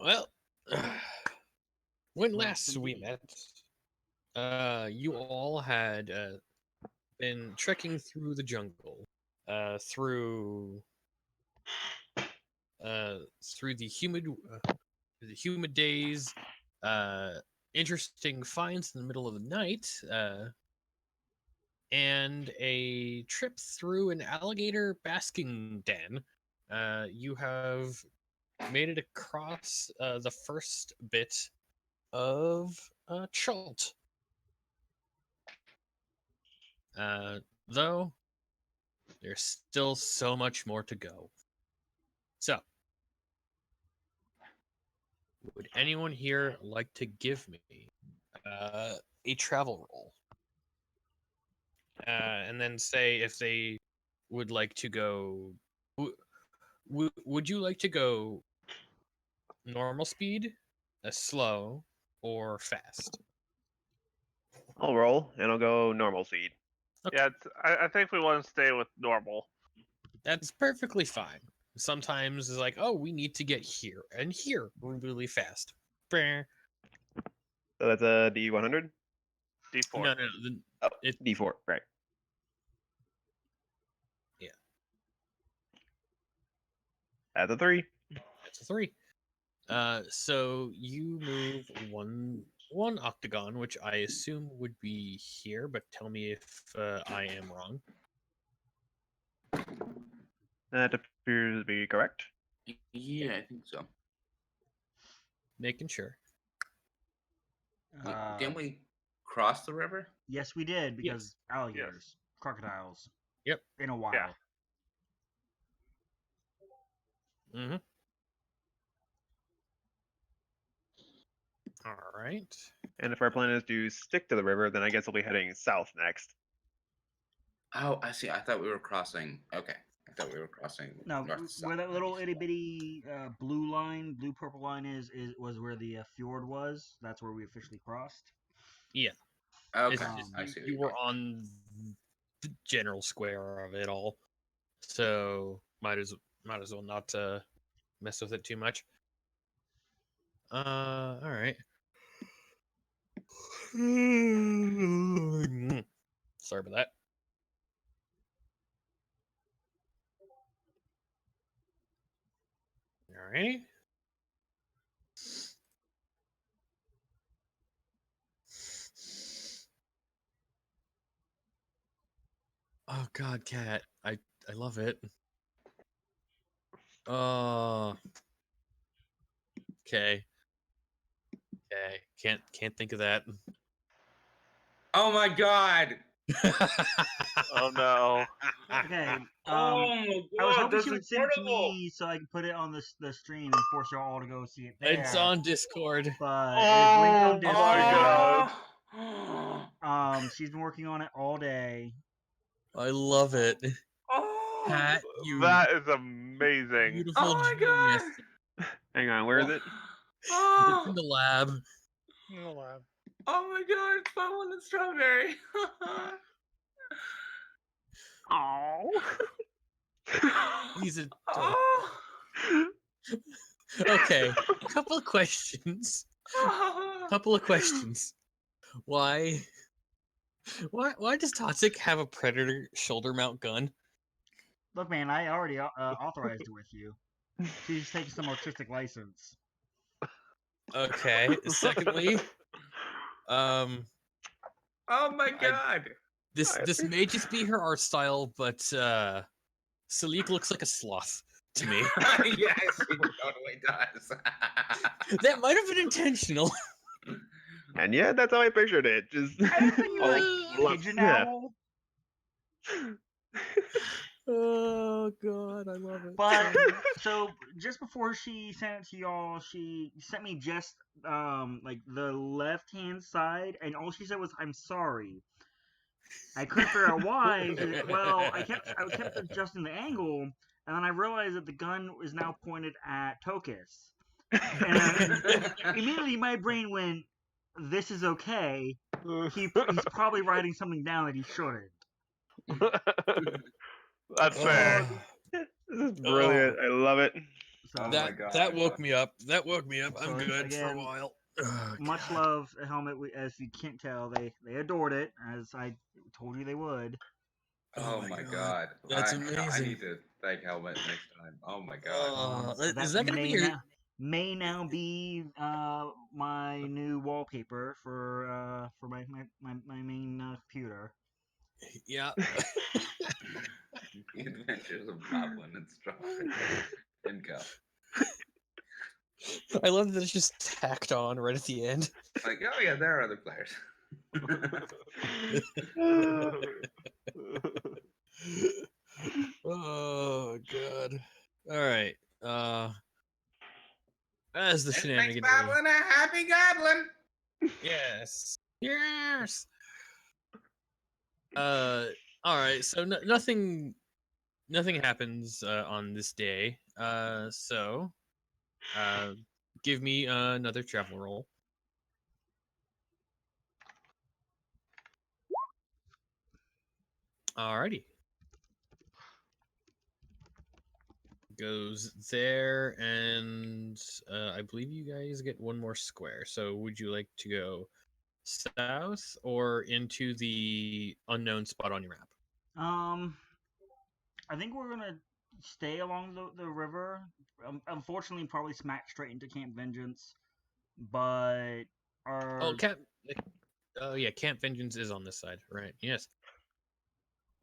Well, when last we met, you all had been trekking through the jungle, through through the humid days, interesting finds in the middle of the night, and a trip through an alligator basking den. You have made it across the first bit of Chult. Though there's still so much more to go. So, would anyone here like to give me a travel roll? And then say if they would like to go. Would you like to go normal speed, slow, or fast? I'll roll, and I'll go normal speed. Okay. Yeah, I think we want to stay with normal. That's perfectly fine. Sometimes it's like, oh, we need to get here and here really fast. Brr. So that's a D100? D4. No, Oh, it, D4, right. Yeah. That's a 3. That's a 3. So you move one octagon, which I assume would be here, but tell me if I am wrong. That appears to be correct. Yeah, I think so. Making sure. Didn't we cross the river? Yes, we did, because Yes. alligators, crocodiles. Yep. In a while. Yeah. Mm-hmm. All right. And if our plan is to stick to the river, then I guess we'll be heading south next. Oh, I see. I thought we were crossing. Okay. I thought we were crossing. No, north to south. where that little itty bitty blue purple line was where the fjord was. That's where we officially crossed. Yeah. Okay. It's Um, just I see. what you you're were doing. on the general square of it all, so might as well not mess with it too much. All right. Sorry about that. All right. Oh God, cat! I love it. Okay. Can't think of that. Oh my god! Oh no. Okay. Oh my I was god, hoping that's she would send it to incredible! me so I could put it on the stream and force y'all all to go see it there. It's on Discord. But it's linked on Oh my Discord. god! She's been working on it all day. I love it. Oh! Cat, you That is amazing. beautiful Oh my genius. god! Hang on, where is it? It's Oh! in the lab. Oh my god, it's Bubble and Strawberry! Oh. He's a Oh! okay. Couple of questions. Why does Toxic have a Predator shoulder mount gun? Look, man, I already authorized it with you. She's taking some artistic license. Okay. Secondly, Oh my god! this may just be her art style, but Salik looks like a sloth to me. Yes, it totally does. That might have been intentional. And yeah, that's how I pictured it. Just I was thinking like lump- pigeon yeah. owl. Oh God, I love it. But so just before she sent it to y'all, she sent me just like the left hand side, and all she said was "I'm sorry." I couldn't figure out why. She said, well, I kept adjusting the angle, and then I realized that the gun is now pointed at Tokus. And immediately my brain went, "This is okay. He's probably writing something down that he shouldn't." That's fair. Oh. This is brilliant. I love it. So, Oh my that God. woke me up. That woke me up. I'm So, good for a again, while. Oh, much God. love, Helmet. As you can't tell, they adored it, as I told you they would. Oh my god. That's I amazing. need to thank Helmet next time. Oh my god. So Is that that gonna be your? may now be my new wallpaper for my main computer. Yeah. The Adventures of Goblin and Strawberry and Go. I love that it's just tacked on right at the end. Like, oh yeah, there are other players. Oh God. All right. As the This makes shenanigan. Goblin a happy goblin. Yes. Yes. All right. So nothing happens on this day. So give me another travel roll. Alrighty. Goes there, and I believe you guys get one more square. So would you like to go south or into the unknown spot on your map? I think we're gonna stay along the river. Unfortunately, probably smack straight into Camp Vengeance, but our Oh, Camp. Oh yeah, Camp Vengeance is on this side, right? Yes.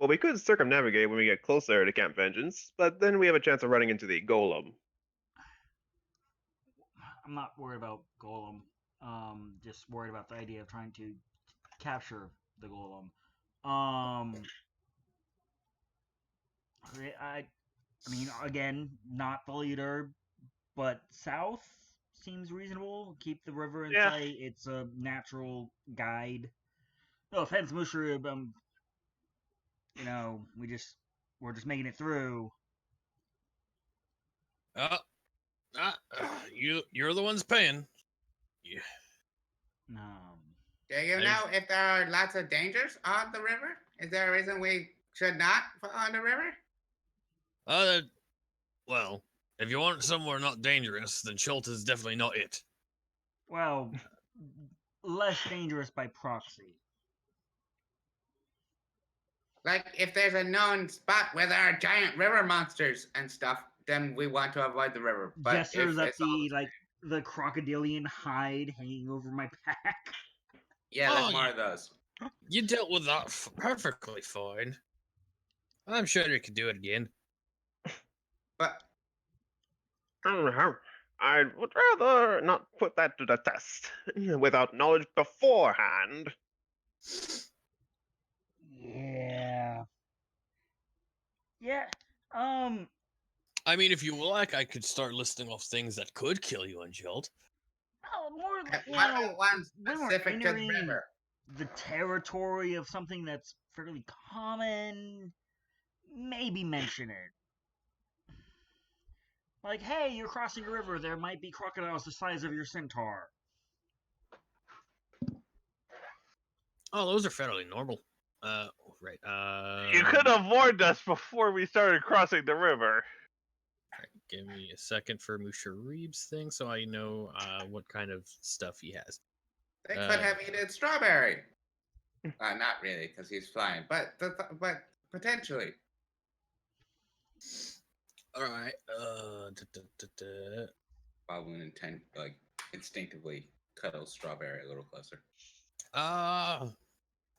Well, we could circumnavigate when we get closer to Camp Vengeance, but then we have a chance of running into the golem. I'm not worried about Golem. Just worried about the idea of trying to capture the Golem. I mean, again, not the leader, but south seems reasonable. Keep the river in Yeah. sight. It's a natural guide. No offense, Mushroob. You know, we're just making it through. You're the ones paying. Yeah. Do you I've- know if there are lots of dangers on the river? Is there a reason we should not go on the river? Well, if you want somewhere not dangerous, then Shelter's definitely not it. Well, less dangerous by proxy. Like, if there's a known spot where there are giant river monsters and stuff, then we want to avoid the river. But Gestures if at it's all the crocodilian hide hanging over my back. yeah, Oh, there's more of those. You dealt with that perfectly fine. I'm sure you could do it again. But I would rather not put that to the test without knowledge beforehand. Yeah. Yeah. I mean, if you like, I could start listing off things that could kill you on Jilt. More like, what about one we weren't specific to the entering river? the territory of something that's fairly common. Maybe mention it. Like, hey, you're crossing a river. There might be crocodiles the size of your centaur. Oh, those are fairly normal. Right. You could have warned us before we started crossing the river. Right, give me a second for Musha Reeves thing, so I know what kind of stuff he has. They could have eaten strawberry. Not really, because he's flying, but potentially. All right. Goblin instinctively cuddles strawberry a little closer.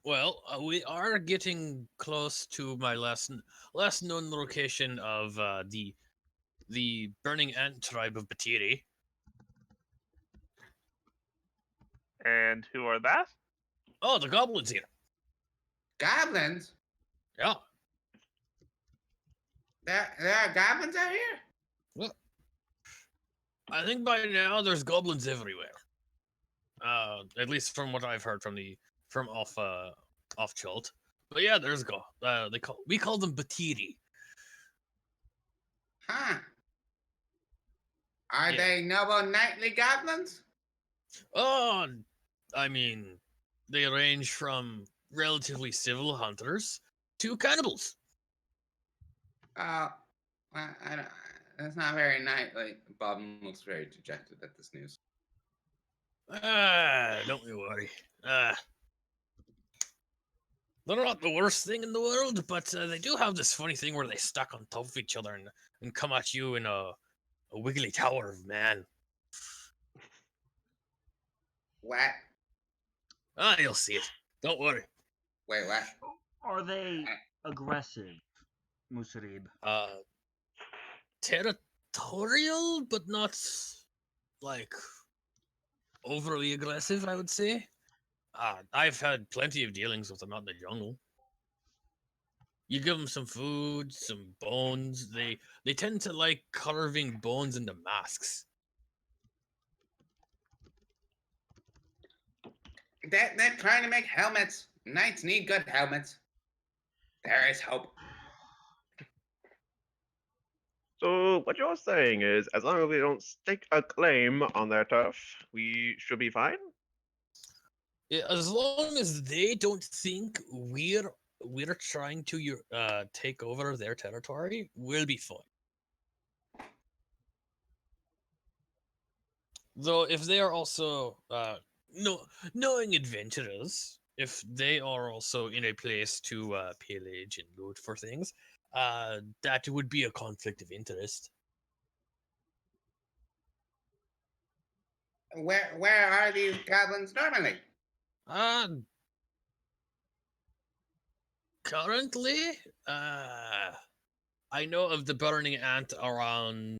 Well, we are getting close to my last known location of the burning ant tribe of Batiri. And who are that? Oh, the goblins here. Goblins? Yeah. There are goblins out here? Well, I think by now there's goblins everywhere. At least from what I've heard from off Chult. But yeah, there's we call them Batiri. Huh. Are Yeah. they noble knightly goblins? Oh, I mean, they range from relatively civil hunters to cannibals. Well, I don't. That's not very nice. Like Bob looks very dejected at this news. Don't you worry. They're not the worst thing in the world, but they do have this funny thing where they stack on top of each other and come at you in a wiggly tower of man. What? You'll see it. Don't worry. Wait, what? Are they aggressive, Musarib? Territorial, but not like overly aggressive, I would say. I've had plenty of dealings with them out in the jungle. You give them some food, some bones. They tend to like carving bones into masks. They're trying to make helmets. Knights need good helmets. There is hope. So what you're saying is, as long as we don't stake a claim on their turf, we should be fine? As long as they don't think we're trying to take over their territory, we'll be fine. Though if they are also knowing adventurers, if they are also in a place to pillage and loot for things, that would be a conflict of interest. Where are these goblins normally? Uh Currently, I know of the burning ant around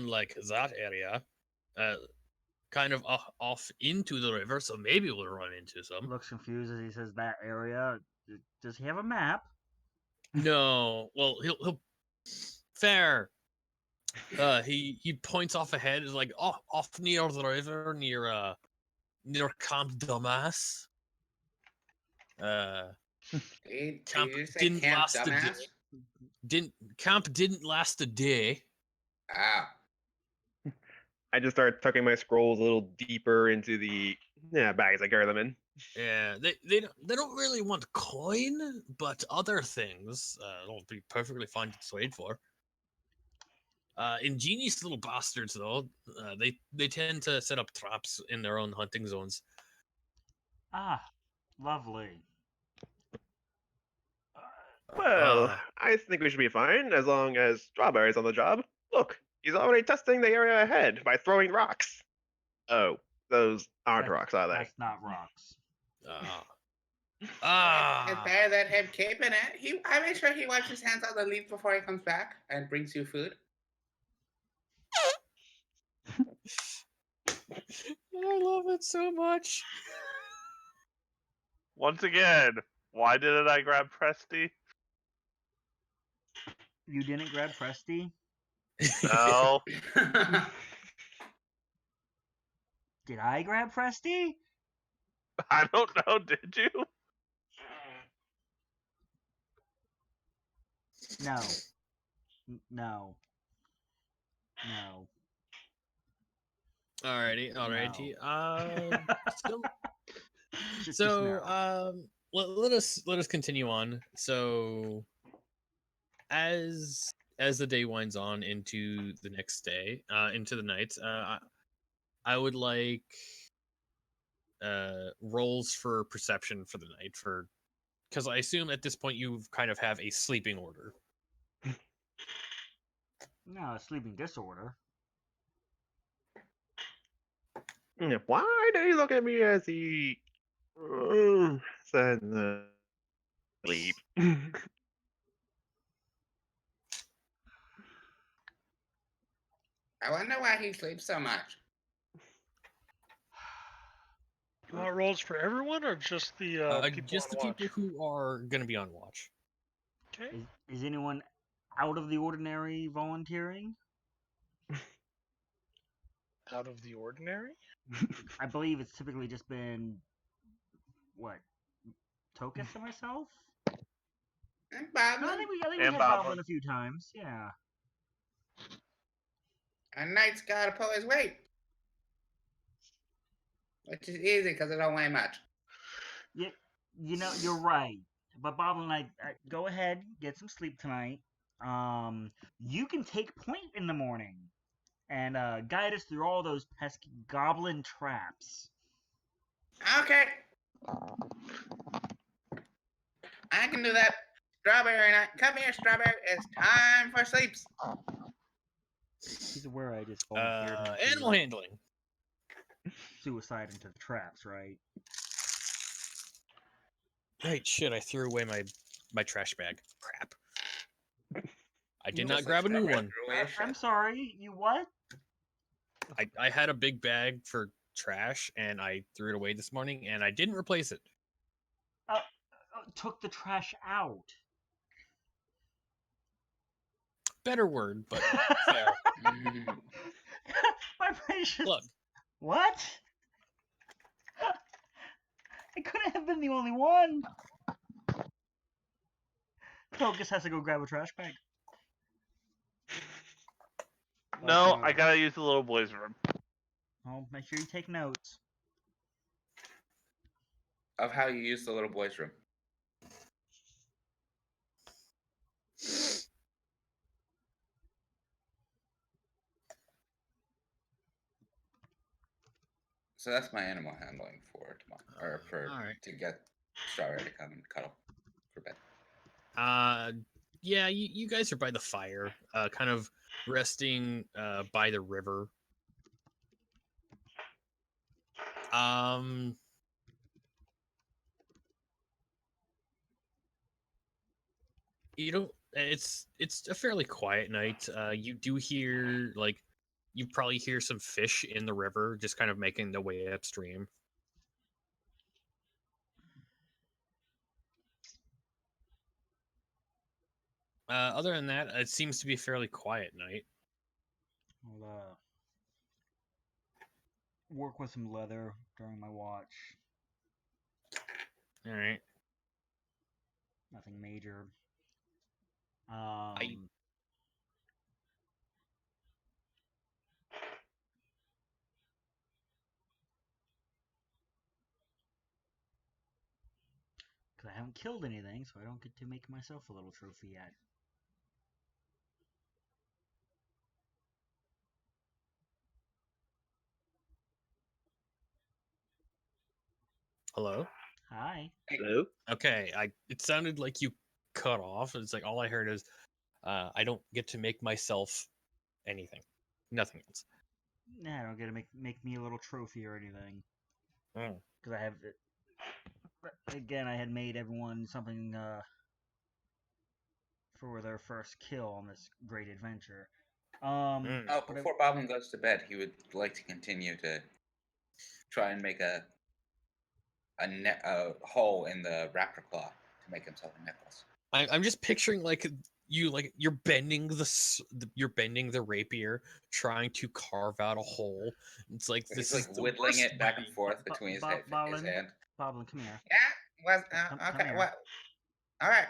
like that area, kind of off into the river. So maybe we'll run into some. Looks confused as he says that area. Does he have a map? No, well he'll fair. He points off ahead, is like off near the river, near Camp Dumbass. Did Camp you say didn't Camp last a day. Dumbass? Camp didn't last a day. Oh. I just start tucking my scrolls a little deeper into the bags I carry them in. Yeah, they don't really want coin, but other things will be perfectly fine to trade for. Ingenious little bastards, though. They tend to set up traps in their own hunting zones. Ah, lovely. Well, I think we should be fine as long as Strawberry's on the job. Look, he's already testing the area ahead by throwing rocks. Oh, those aren't rocks, are they? That's not rocks. It's better than him keeping it. I make sure he wipes his hands on the leaf before he comes back and brings you food. I love it so much. Once again, why didn't I grab Presty? You didn't grab Presty? No. Did I grab Presty? I don't know, did you? No. No. No. Alrighty. Just So no. let us continue on. So as the day winds on into the next day, into the night, I would like rolls for perception for the night, for because I assume at this point you kind of have a sleeping order. No, sleeping disorder. Why did he look at me as he said sleep? I wonder why he sleeps so much. You want rolls for everyone or just the people just the on watch? people who are going to be on watch. Okay. Is anyone out of the ordinary volunteering? Out of the ordinary? I believe it's typically just been what? Tokus and myself? And No, I Bob, think we And had Boblin. Boblin a few times. Yeah. a knight's gotta pull his weight. Which is easy because I don't weigh much. You know, you're right. But Boblin, I go ahead, get some sleep tonight. you can take point in the morning and guide us through all those pesky goblin traps. Okay. I can do that. Strawberry night. Come here, Strawberry. It's time for sleeps. He's aware I just volunteered him to Animal handling. suicide into the traps, right? Right, shit, I threw away my trash bag. Crap. I did You- not grab a new one. I'm sorry, you what? I had a big bag for trash and I threw it away this morning and I didn't replace it. Took the trash out. Better word, but fair. My brain just... Look, What? I couldn't have been the only one. Focus has to go grab a trash bag. No, But, I gotta use the little boy's room. Oh, make sure you take notes. Of how you use the little boy's room. So that's my animal handling for tomorrow, or for alright. to get Strawberry to come and cuddle for bed. Yeah, you guys are by the fire, kind of resting by the river. You don't. It's a fairly quiet night. You do hear you probably hear some fish in the river, just kind of making their way upstream. Other than that, it seems to be a fairly quiet night. I'll work with some leather during my watch. All right. Nothing major. Because I haven't killed anything, so I don't get to make myself a little trophy yet. Hello. Hi. Hello? Okay. It sounded like you cut off. It's like all I heard is, I don't get to make myself anything. Nothing else. Nah, I don't get to make me a little trophy or anything. Mm. Because I have... Again, I had made everyone something for their first kill on this great adventure. Oh, before Boblin goes to bed, he would like to continue to try and make a hole in the raptor claw to make himself a necklace. I'm just picturing you're bending you're bending the rapier, trying to carve out a hole. It's like He's this like is the whittling worst it back and way. forth between his hand. Boblin, come here. Yeah. Was Come okay. here. What? All right.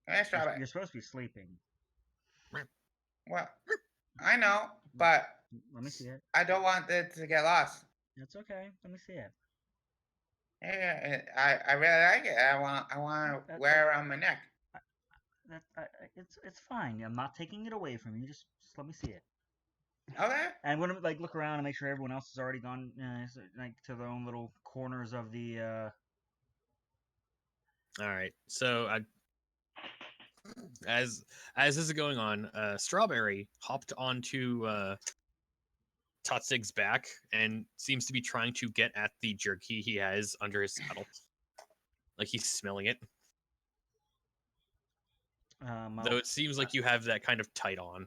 Come here, Strawberry. You're supposed to be sleeping. Well, I know, but Let me see it. I don't want it to get lost. That's okay. Let me see it. Yeah, I really like it. I want to wear it around my neck. It's fine. I'm not taking it away from you. Just let me see it. Okay. And I'm gonna look around and make sure everyone else has already gone to their own little corners of the. All right. So as this is going on, Strawberry hopped onto Totsig's back and seems to be trying to get at the jerky he has under his saddle. Like he's smelling it. Though it seems like you have that kind of tight on,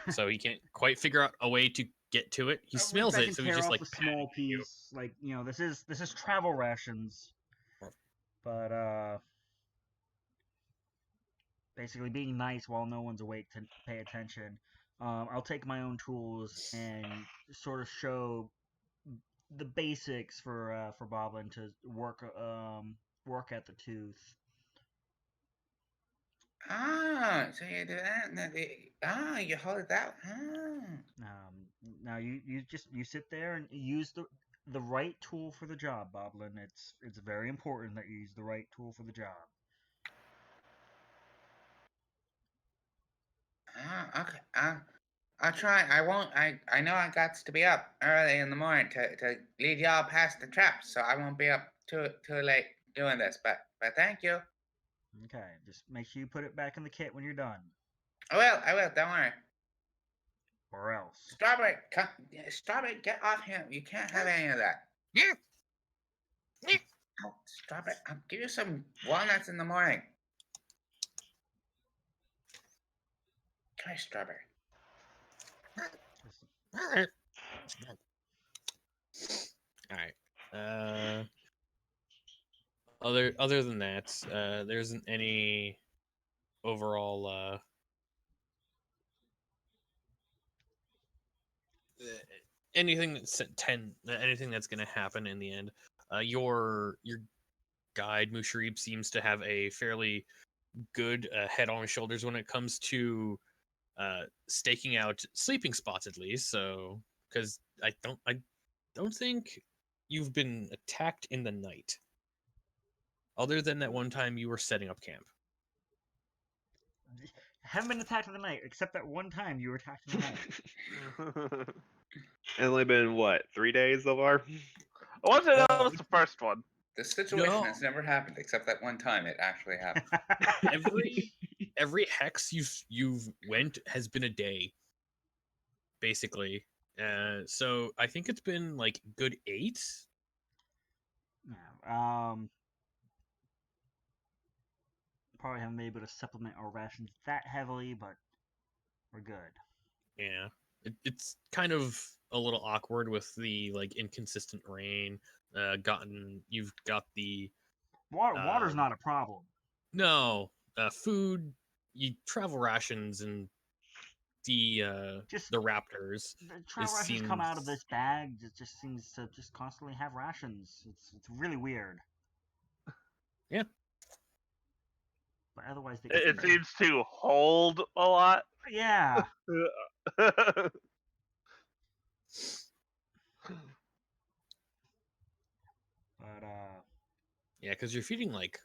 so he can't quite figure out a way to get to it. He smells it, so he's just like a small piece. Like this is travel rations, but basically being nice while no one's awake to pay attention. I'll take my own tools and sort of show the basics for Boblin to work at the tooth. Ah, so you do that, and then you hold it that. Now you sit there and use the right tool for the job, Boblin. It's very important that you use the right tool for the job. Okay. I'll try. I won't. I know I got to be up early in the morning to lead y'all past the traps, so I won't be up too late doing this. But thank you. Okay, just make sure you put it back in the kit when you're done, I will. I will. Don't worry. or else. Strawberry, Strawberry, get off him. You can't have any of that. Yeah. Oh, Strawberry, I'll give you some walnuts in the morning. Try Strawberry. All right. All right. Other than that, there isn't any overall anything anything that's going to happen in the end. Your guide Musharib seems to have a fairly good head on his shoulders when it comes to staking out sleeping spots, at least. So, because I don't think you've been attacked in the night, other than that one time you were setting up camp. Haven't been attacked in the night, except that one time you were attacked in the night. It's only been what, 3 days so far? I want to know that was the first one. This situation No. has never happened except that one time it actually happened. Every hex you've went has been a day, basically. So I think it's been like good 8. Yeah, probably haven't been able to supplement our rations that heavily, but we're good. Yeah, it's kind of a little awkward with the like inconsistent rain. You've got the Water's not a problem. no food. You travel rations and Just the raptors. the travel rations come out of this bag. It just seems to just constantly have rations. It's really weird. Yeah. But otherwise, It seems to hold a lot. Yeah. But Yeah, because you're feeding like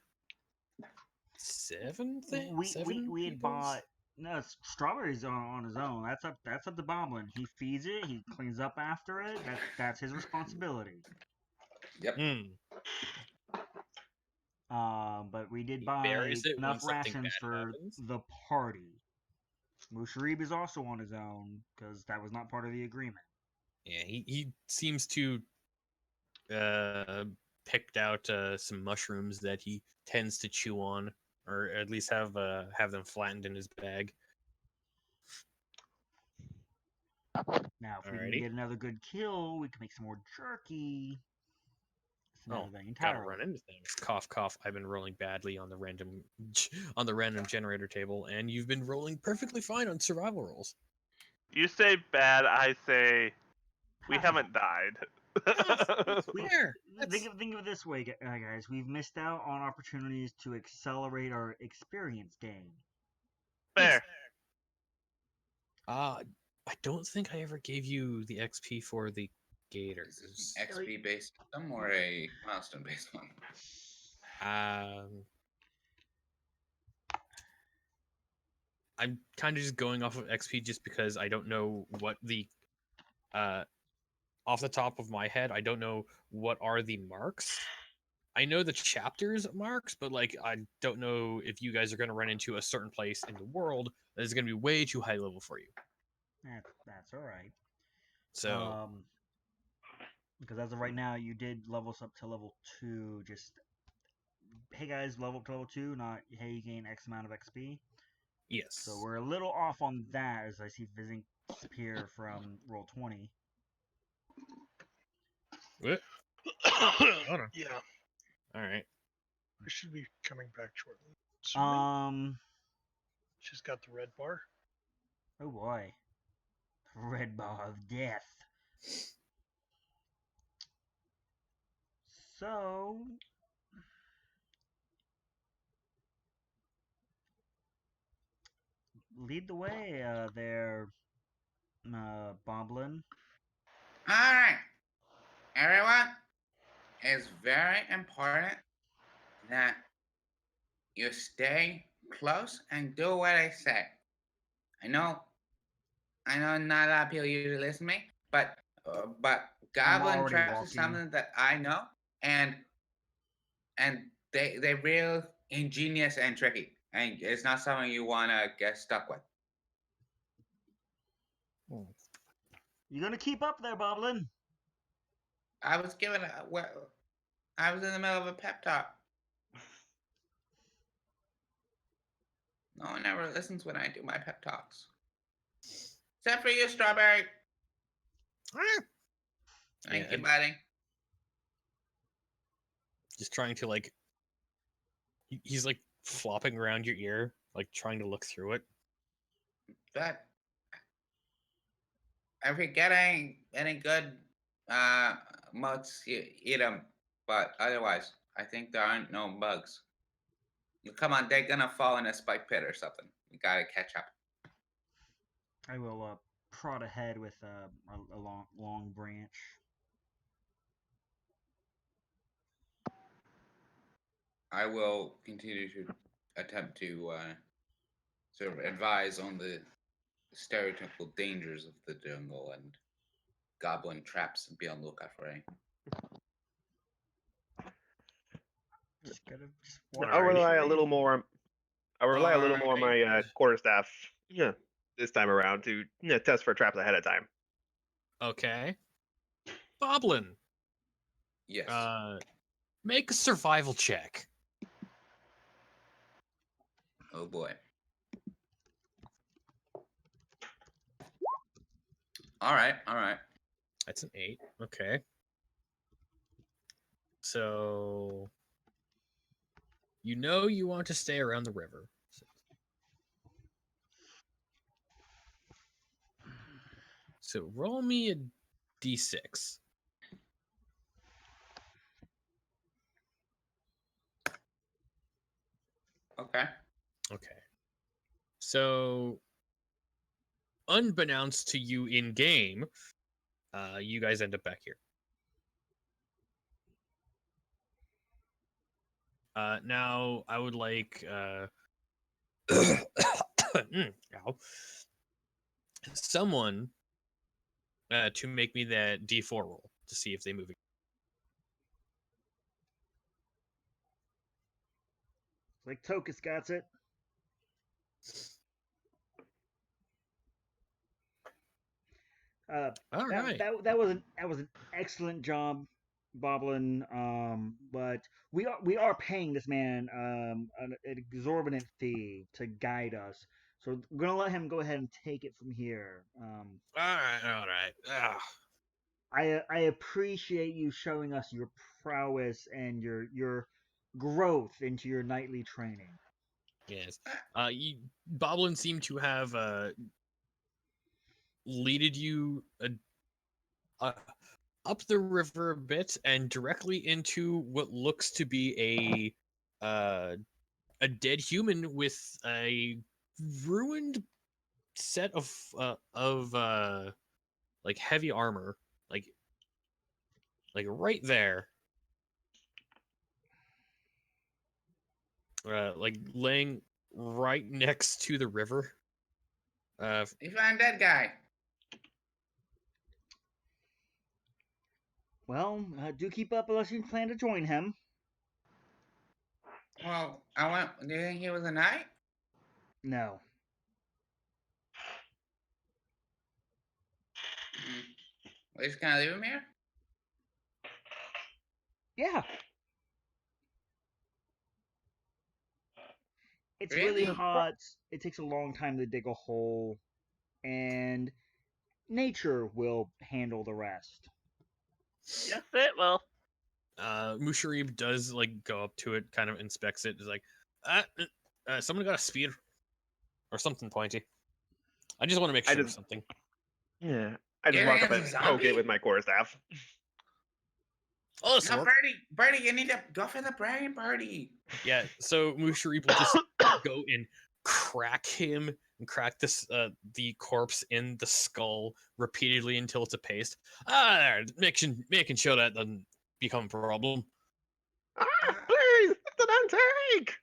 seven we had peoples? bought no strawberries on his own. That's up to Boblin. He feeds it. He cleans up after it. That's his responsibility. Yep. But we did He buy buries it when enough something rations bad for happens. the party. Musharib is also on his own because that was not part of the agreement. Yeah, he seems to picked out some mushrooms that he tends to chew on, or at least have them flattened in his bag. Now, if we can Alrighty. get another good kill, we can make some more jerky. It's another Oh, thing gotta entirely. run into things. Cough, cough. I've been rolling badly on the random generator table, and you've been rolling perfectly fine on survival rolls. You say bad, I say we Passable. haven't died. Think of it this way, guys. We've missed out on opportunities to accelerate our experience gain. Fair. I don't think I ever gave you the XP for the gators. Is this an XP based system or a milestone based one? I'm kind of just going off of XP just because I don't know what the off the top of my head, I don't know what are the marks. I know the chapters marks, but like I don't know if you guys are going to run into a certain place in the world that is going to be way too high level for you. That's all right. So, because as of right now, you did level us up to level 2. Just hey guys, level up to level 2, not hey you gain X amount of XP. yes. So we're a little off on that as I see Fizzing disappear from roll 20. What? Hold on. Yeah, All right. we should be coming back shortly. She's got the red bar. Oh boy. Red bar of death. So lead the way there, Boblin. Alright. Everyone, it's very important that you stay close and do what I say. I know not a lot of people usually listen to me, but I'm goblin already traps is walking. something that I know, and they're real ingenious and tricky, and it's not something you want to get stuck with. You gonna keep up there, Boblin? I was given I was in the middle of a pep talk. No one ever listens when I do my pep talks. Except for you, Strawberry. Thank Yeah, you, buddy. just trying to like. He's like flopping around your ear, like trying to look through it. But if you get any good motes, you eat them. But otherwise, I think there aren't no bugs. Come on, they're gonna fall in a spike pit or something. We gotta catch up. I will prod ahead with a long branch. I will continue to attempt to sort of advise on the stereotypical dangers of the jungle and goblin traps and be on the lookout for any. Just I'll walk rely a patiently. little more. I'll rely a little more on my Alright. quarterstaff. Yeah, this time around to test for traps ahead of time. Okay. Boblin, Yes. make a survival check. Oh boy. All right. That's an 8. Okay. So you know you want to stay around the river. So roll me a d6. Okay. Okay. So unbeknownst to you in game, you guys end up back here. Now I would like ow. Someone to make me that d4 roll to see if they move. Like Tokus got it. All right. That was an excellent job, Boblin. But we are paying this man an exorbitant fee to guide us. So we're gonna let him go ahead and take it from here. All right. I appreciate you showing us your prowess and your growth into your nightly training. Yes. Boblin seemed to have leaded you up the river a bit and directly into what looks to be a dead human with a ruined set of like heavy armor, like right there, like laying right next to the river. You found that guy. Well, do keep up unless you plan to join him. Well, do you think he was a knight? No. We're just gonna leave him here? Yeah. It's really Really? hot. It takes a long time to dig a hole, and nature will handle the rest. Yes, it will. Musharib does like go up to it, kind of inspects it, is like, someone got a spear or something pointy. I just want to make I sure of just- something. Yeah, I just Yeah, walk up it's and a poke it zombie? with my quarterstaff. Oh, this No, work. Birdie, you need to go for the brain, Birdie. Yeah, so Musharib will just go and crack him and crack this the corpse in the skull repeatedly until it's a paste. There, making sure that doesn't become a problem. Please, don't take.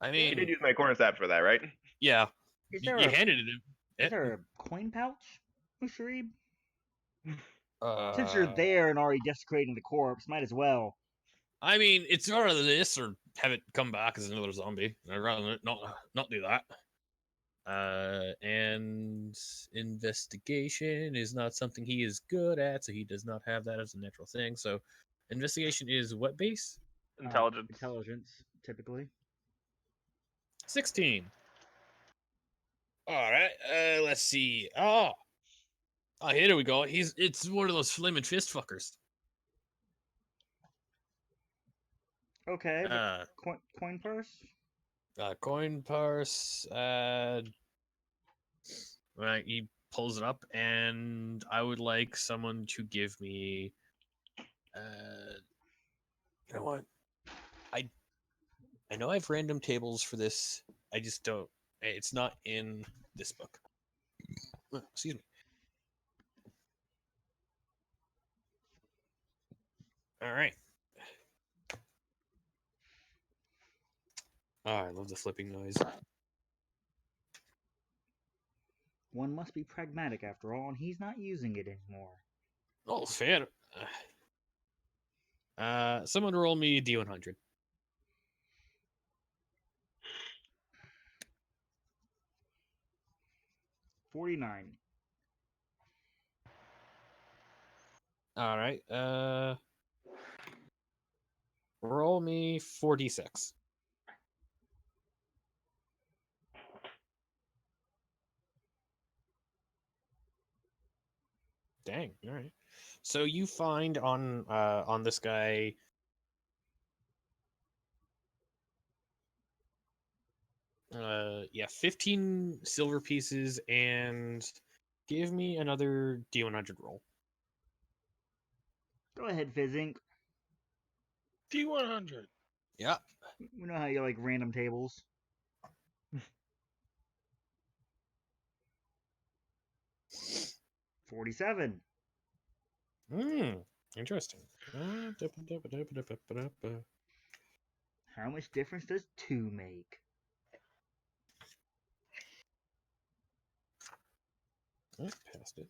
I You did mean, use my corner staff for that, right? yeah, Is you there a handed it him. is there a coin pouch, Musharib? Uh, Since you're there and already desecrating the corpse, might as well. I mean, it's rather this or have it come back as another zombie. I'd rather not do that. And investigation is not something he is good at, so he does not have that as a natural thing. So, investigation is what base? Intelligence. Intelligence, typically. 16. All right. Let's see. Here we go. It's one of those flaming fist fuckers. Okay, but Uh, coin purse. coin purse. Right, he pulls it up, and I would like someone to give me. You know what? I know I have random tables for this. I just don't. It's not in this book. Excuse me. All right. Oh, I love the flipping noise. One must be pragmatic after all, and he's not using it anymore. Oh, fair. Someone roll me a D100. $49. All right. Roll me 46. Dang. All right. So you find on this guy. Yeah, 15 silver pieces, and give me another D100 roll. Go ahead, Fizzink. D100. Yeah. We know how you like random tables. $47. Interesting. How much difference does 2 make? Passed it.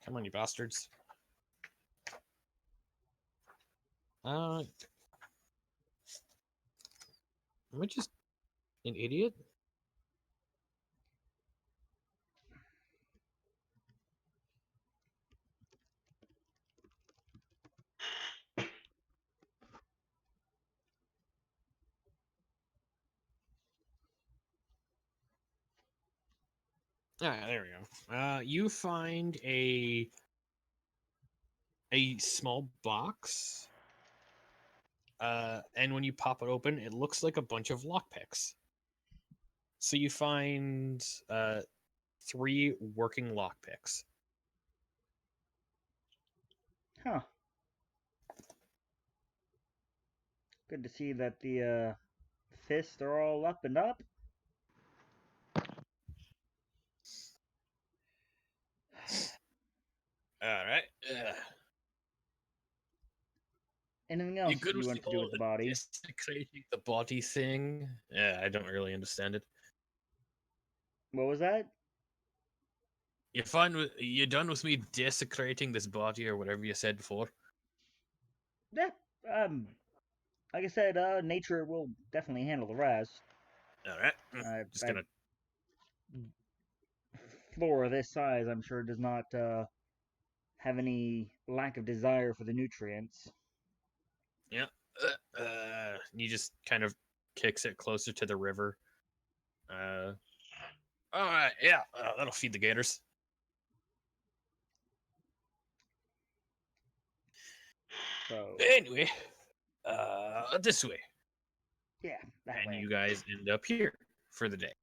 Come on, you bastards. Am I just an idiot? There we go. You find a small box. And when you pop it open, it looks like a bunch of lockpicks. So you find 3 working lockpicks. Huh. Good to see that the fists are all up and up. All right. Anything else You good you with want the to do with whole the body? desecrating the body thing? Yeah, I don't really understand it. What was that? You done with me desecrating this body or whatever you said before? Yeah. Like I said, nature will definitely handle the rest. All right. Just gonna. Flora this size, I'm sure, does not have any lack of desire for the nutrients. Yeah. He just kind of kicks it closer to the river. All right. Yeah. That'll feed the gators. So Anyway, this way. yeah, that And way. you guys end up here for the day.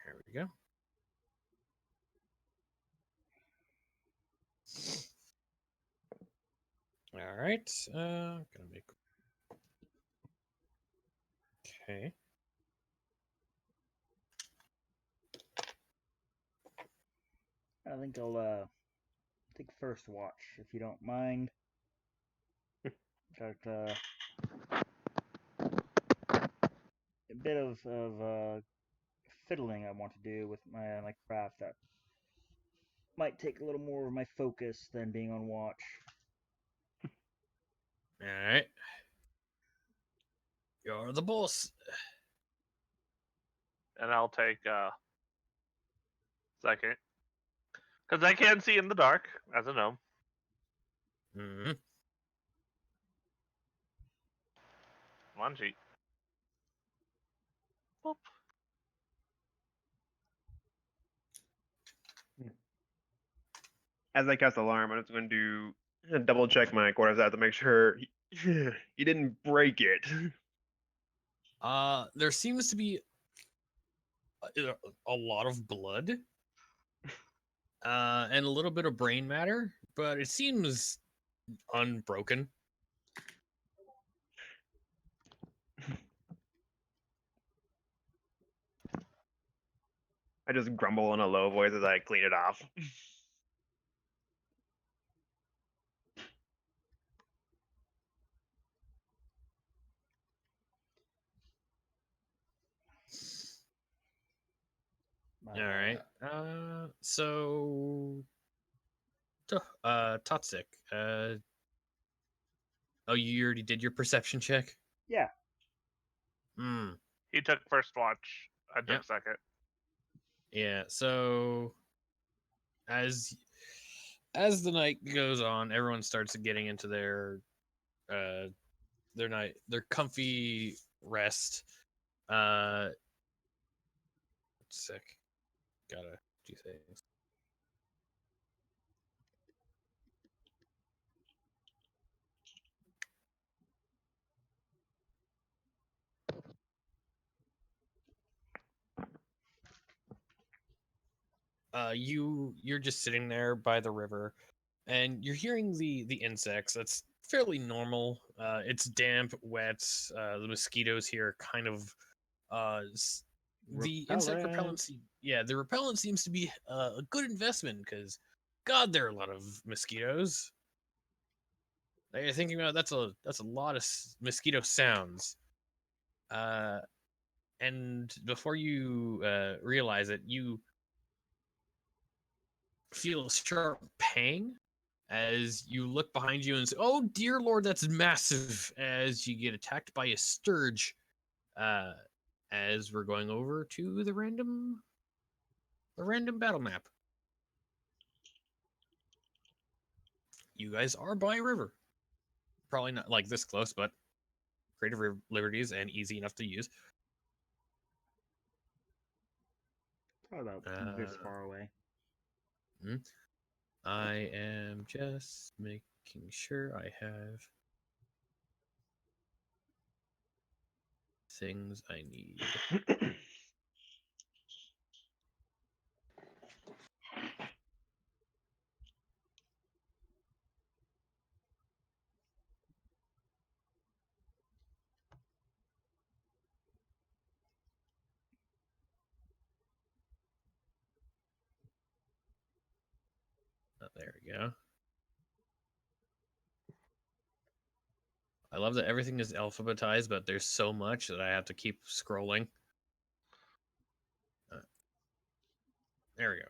Here we go. All right. Gonna make. Okay. I think I'll take first watch if you don't mind. Got a bit of fiddling I want to do with my craft that might take a little more of my focus than being on watch. All right. You're the boss. And I'll take second. Because I can see in the dark, as a gnome. Mm-hmm. Come on, cheat. Boop. As I cast alarm, I'm just going to double check my quarters out to make sure he didn't break it. There seems to be a lot of blood, and a little bit of brain matter, but it seems unbroken. I just grumble in a low voice as I clean it off. All right. So, Toxic. Oh, you already did your perception check. Yeah. Hmm. He took first watch. I took Yep. second. Yeah. So, as the night goes on, everyone starts getting into their their comfy rest. Sick. Gotta do things. You're just sitting there by the river, and you're hearing the insects. That's fairly normal. It's damp, wet. The mosquitoes here kind of the insect repellent. Repellent. Yeah, the repellent seems to be a good investment because, God, there are a lot of mosquitoes. Now you're thinking about that's a lot of mosquito sounds. And before you realize it, you feel a sharp pang as you look behind you and say, "Oh dear lord, that's massive!" As you get attacked by a sturge. As we're going over to the random battle map. You guys are by a river. Probably not like this close, but creative liberties and easy enough to use. Probably about this far away. I am just making sure I have things I need. Oh, there we go. I love that everything is alphabetized, but there's so much that I have to keep scrolling. There we go.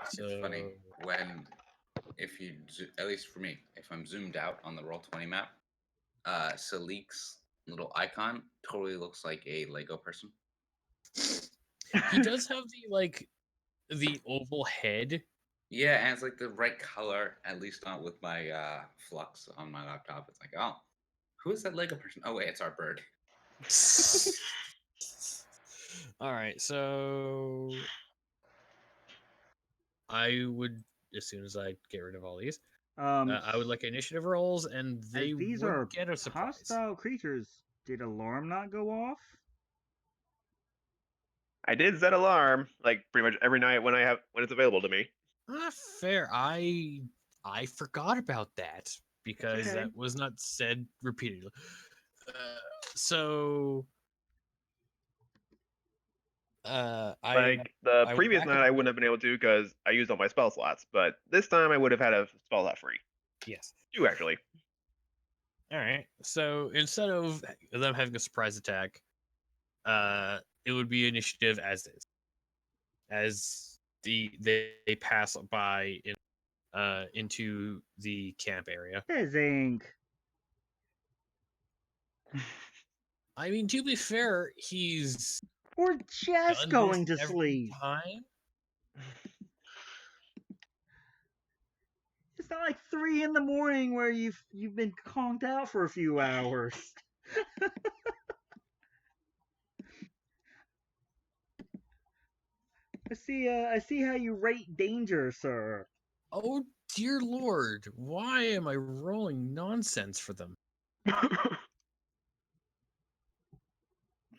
So It's funny when, if you, at least for me, if I'm zoomed out on the Roll20 map, Salik's little icon totally looks like a Lego person. he does have the oval head. Yeah, and it's like the right color, at least not with my flux on my laptop. It's like, oh, who is that Lego person? Oh wait, it's our bird. All right, so I would, as soon as I get rid of all these, I would like initiative rolls, and they As these would are get a surprise. hostile creatures, did alarm not go off? I did set alarm like pretty much every night when it's available to me. Fair. I I forgot about that because Okay. that was not said repeatedly. So, Like the I went previous back night, up. I wouldn't have been able to because I used all my spell slots. But this time, I would have had a spell slot free. Yes. 2 actually. All right. So instead of them having a surprise attack, it would be initiative as is, as they pass by into the camp area. Zing. I mean, to be fair, he's We're just done going this to every sleep. time. It's not like 3 in the morning where you've been conked out for a few hours. I see how you rate danger, sir. Oh dear lord, why am I rolling nonsense for them?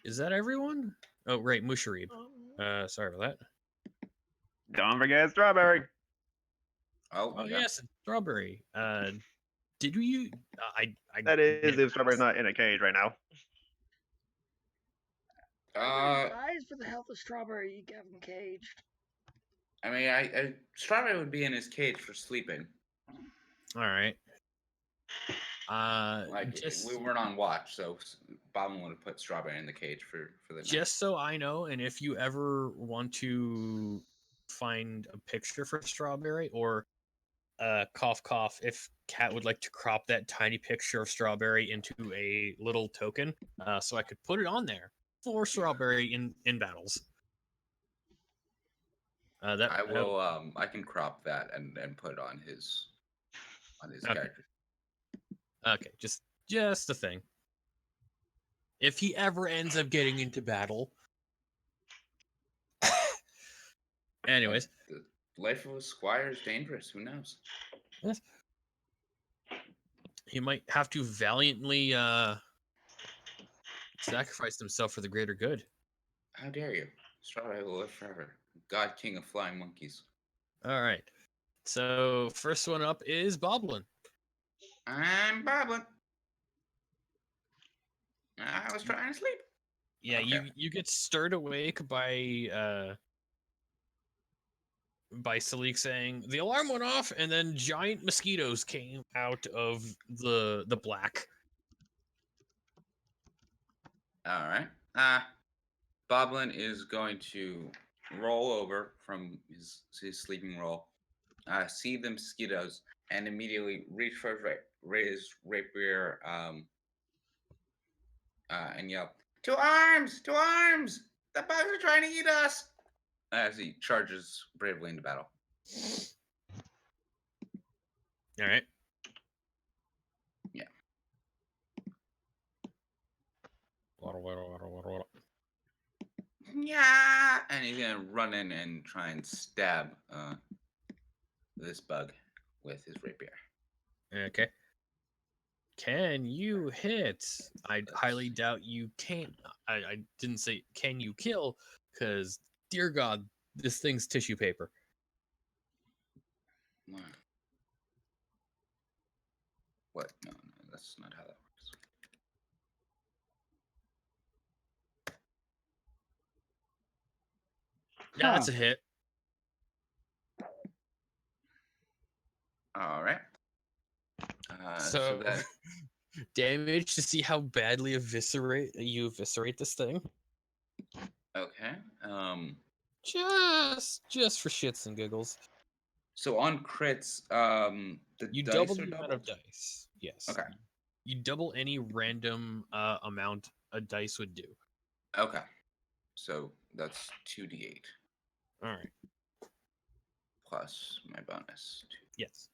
Is that everyone? Oh right, Musharib. Sorry about that. Don't forget strawberry. Oh, Oh yeah. yes, strawberry. Did we? I That is did if strawberry's not in a cage right now. Eyes for the health of Strawberry, you have him caged. I mean, Strawberry would be in his cage for sleeping. All right. Like Just we weren't on watch, so Bob would have put Strawberry in the cage for the night. just so I know, and if you ever want to find a picture for Strawberry or cough cough, if Kat would like to crop that tiny picture of Strawberry into a little token, so I could put it on there for Strawberry in battles. That I will. I can crop that and put it on his Okay. character. Okay, just a thing. If he ever ends up getting into battle. Anyways, The life of a squire is dangerous. Who knows? yes. He might have to valiantly sacrifice himself for the greater good. How dare you? Strawberry will live forever. God King of Flying Monkeys. All right. So first one up is Boblin. I'm Boblin. I was trying to sleep. Yeah, Okay. you get stirred awake by Salik saying the alarm went off, and then giant mosquitoes came out of the black. All right. Boblin is going to roll over from his sleeping roll, see the mosquitoes, and immediately reach for his rapier and yell, "To arms! To arms! The bugs are trying to eat us!" As he charges bravely into battle. All right. Yeah. Yeah, and he's gonna run in and try and stab this bug with his rapier. Okay. Can you hit? I highly doubt you can't. I didn't say can you kill, because dear God, this thing's tissue paper. What? No, that's not how that works. Yeah, that's a hit. All right. So that damage to see how badly you eviscerate this thing. okay. Just for shits and giggles. So on crits, the You dice double are the amount doubled. of dice. Yes. Okay. You double any random amount a dice would do. Okay. So that's 2d8 All right. plus my bonus. Yes.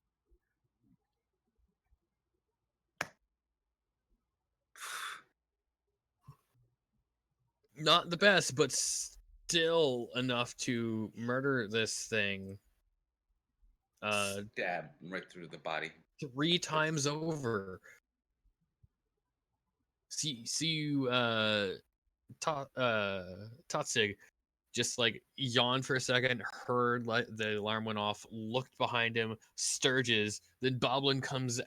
Not the best, but still enough to murder this thing. Stab right through the body. 3 times over. See you, Totsig. just like yawned for a second, heard like the alarm went off, looked behind him, sturges, then Boblin comes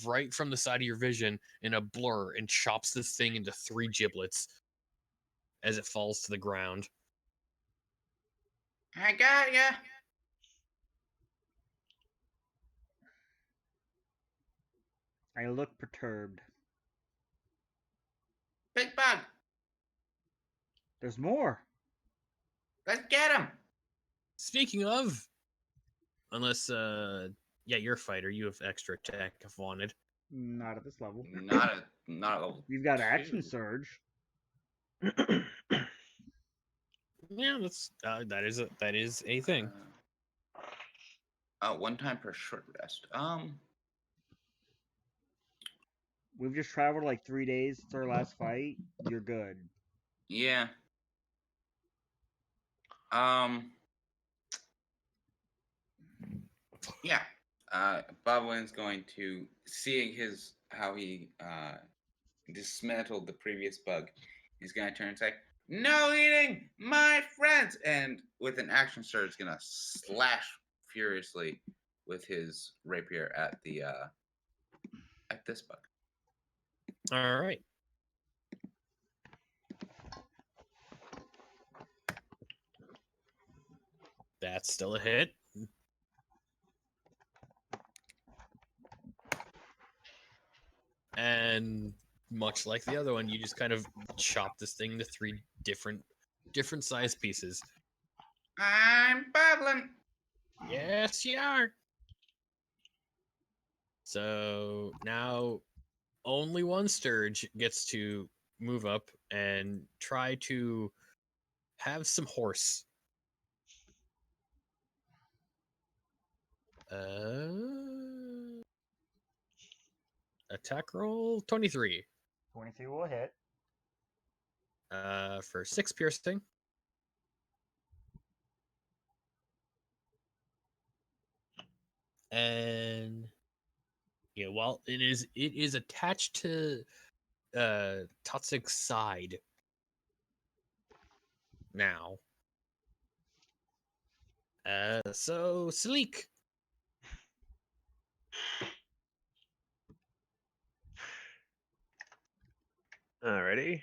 right from the side of your vision in a blur and chops this thing into 3 giblets as it falls to the ground. I got ya. I look perturbed. Big bug. There's more. Let's get him. Speaking of, unless yeah, you're a fighter, you have extra attack if wanted. Not at this level. Not a level You've got action 2. surge. Yeah, that is a thing. One time per short rest. We've just traveled like 3 days since our last fight. You're good. Yeah. Yeah. Boblin's going to, seeing how he dismantled the previous bug, he's gonna turn and say, "No eating, my friends!" And with an action surge, gonna slash furiously with his rapier at this bug. All right. That's still a hit. And much like the other one, you just kind of chop this thing into 3 different size pieces. I'm Boblin. Yes, you are. So now only one Sturge gets to move up and try to have some horse. Attack roll 23. 23 will hit. For 6 piercing. And yeah, while it is attached to Totsig's side now. So Sleek. Alrighty.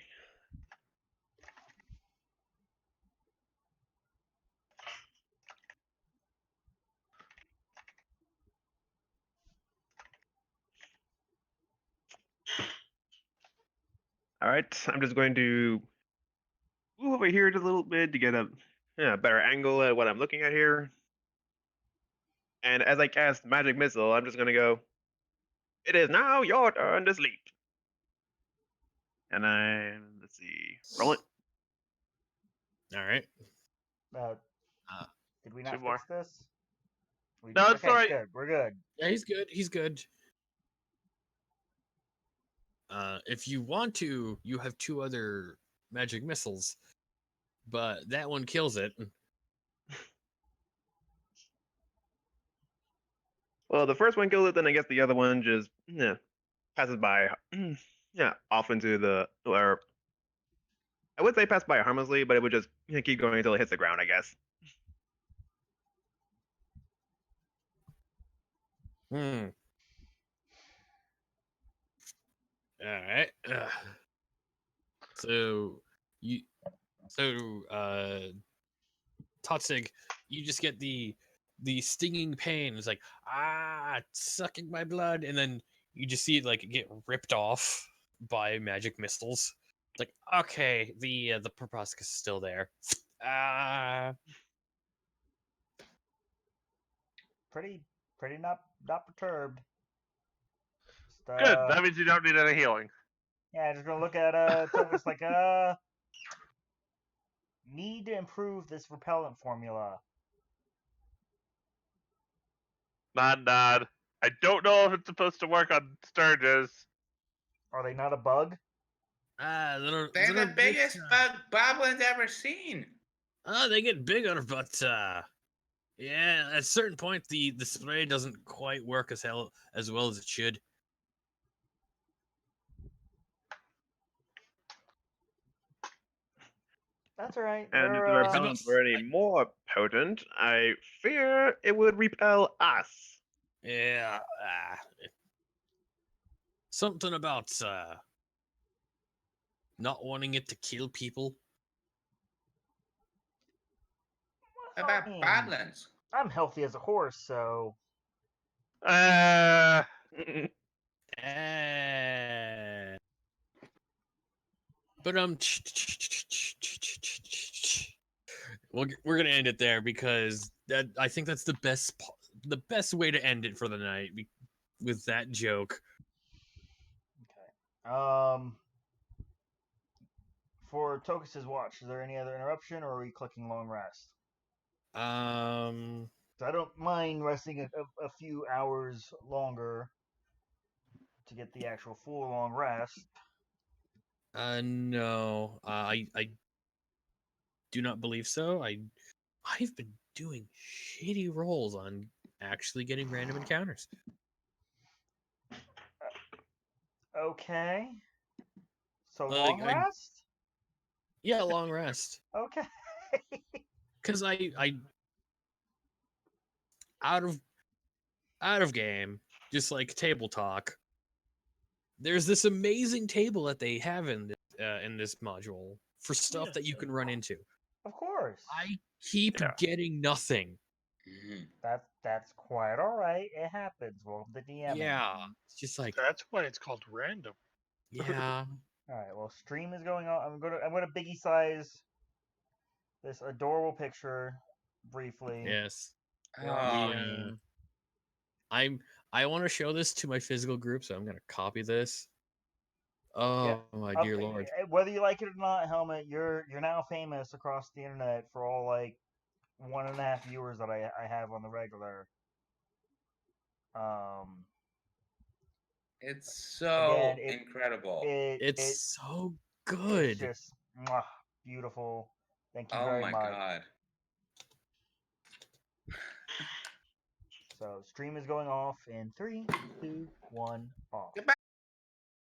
Alright, I'm just going to move over here just a little bit to get a better angle at what I'm looking at here. And as I cast Magic Missile, I'm just going to go, "It is now your turn to sleep." And let's see, roll it. All right. Uh, Uh, did we 2 not more. fix this? No, it's okay, alright. good. We're good. Yeah, he's good. He's good. If you want to, you have 2 other magic missiles, but that one kills it. Well, the first one kills it, then I guess the other one just passes by. Off into the, or I would say pass by harmlessly, but it would just keep going until it hits the ground, I guess. Hmm. All right. So you, Totsig, you just get the stinging pain. It's like it's sucking my blood, and then you just see it like get ripped off by magic missiles. It's like, okay, the proboscis is still there. Pretty not perturbed. Just, Good. That means you don't need any healing. yeah, just gonna look at Togus like need to improve this repellent formula. Nod, nod. I don't know if it's supposed to work on Sturges. Are they not a bug? They're the biggest bug Boblin's ever seen. They get bigger, but yeah, at a certain point, the spray doesn't quite work as well as it should. That's all right. And if the They're, repellents were any more potent, I fear it would repel us. Yeah. Something about not wanting it to kill people. About I mean, Badlands. I'm healthy as a horse, so Uh, Eh. But we're gonna end it there because I think that's the best way to end it for the night with that joke. okay. For Tokus's watch, is there any other interruption, or are we clicking long rest? So I don't mind resting a few hours longer to get the actual full long rest. No, I do not believe so. I've been doing shitty rolls on actually getting random encounters. Okay. So Like long rest? yeah, long rest. Okay. Cause I out of game, just like table talk. There's this amazing table that they have in this module for stuff that you can run into. Of course. I keep Yeah. getting nothing. Mhm. That's quite all right. It happens. Welcome to DMing. Yeah, it's just like That's why it's called random. yeah. All right. Well, stream is going on. I'm gonna biggie size this adorable picture briefly. Yes. Here on Oh, screen. I want to show this to my physical group, so I'm gonna copy this. Oh my dear lord. Whether you like it or not, Helmet, you're now famous across the internet for all like 1.5 viewers that I have on the regular. it's so Again, incredible. It's so it's good. just beautiful. Thank you Oh very my much. god. So stream is going off in 3, 2, 1, off. Goodbye.